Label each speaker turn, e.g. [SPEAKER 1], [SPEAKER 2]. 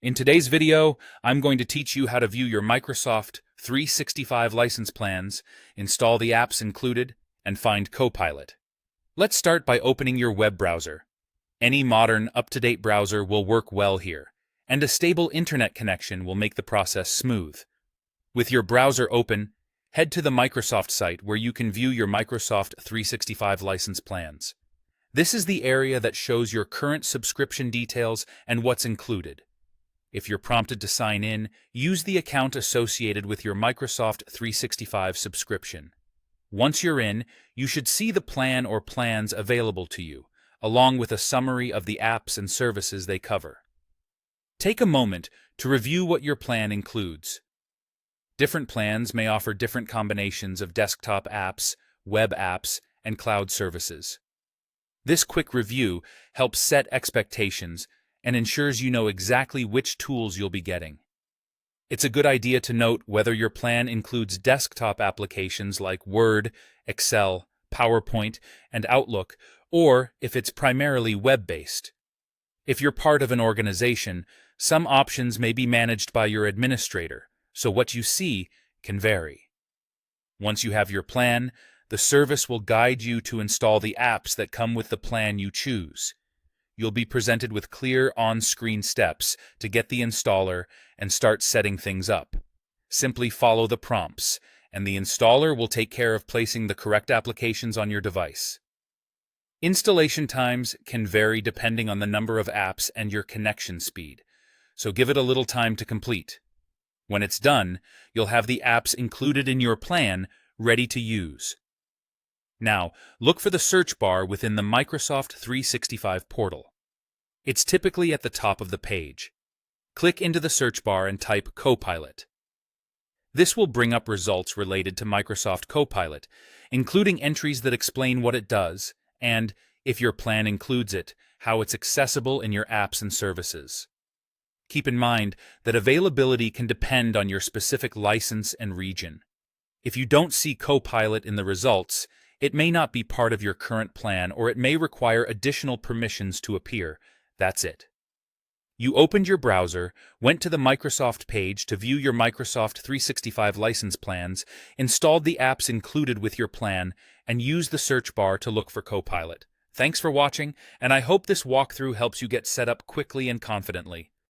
[SPEAKER 1] In today's video, I'm going to teach you how to view your Microsoft 365 license plans, install the apps included, and find Copilot. Let's start by opening your web browser. Any modern, up-to-date browser will work well here, and a stable internet connection will make the process smooth. With your browser open, head to the Microsoft site where you can view your Microsoft 365 license plans. This is the area that shows your current subscription details and what's included. If you're prompted to sign in, use the account associated with your Microsoft 365 subscription. Once you're in, you should see the plan or plans available to you, along with a summary of the apps and services they cover. Take a moment to review what your plan includes. Different plans may offer different combinations of desktop apps, web apps, and cloud services. This quick review helps set expectations and ensures you know exactly which tools you'll be getting. It's a good idea to note whether your plan includes desktop applications like Word, Excel, PowerPoint, and Outlook, or if it's primarily web-based. If you're part of an organization, some options may be managed by your administrator, so what you see can vary. Once you have your plan, the service will guide you to install the apps that come with the plan you choose. You'll be presented with clear on-screen steps to get the installer and start setting things up. Simply follow the prompts, and the installer will take care of placing the correct applications on your device. Installation times can vary depending on the number of apps and your connection speed, so give it a little time to complete. When it's done, you'll have the apps included in your plan ready to use. Now, look for the search bar within the Microsoft 365 portal. It's typically at the top of the page. Click into the search bar and type Copilot. This will bring up results related to Microsoft Copilot, including entries that explain what it does and, if your plan includes it, how it's accessible in your apps and services. Keep in mind that availability can depend on your specific license and region. If you don't see Copilot in the results, it may not be part of your current plan, or it may require additional permissions to appear. That's it. You opened your browser, went to the Microsoft page to view your Microsoft 365 license plans, installed the apps included with your plan, and used the search bar to look for Copilot. Thanks for watching, and I hope this walkthrough helps you get set up quickly and confidently.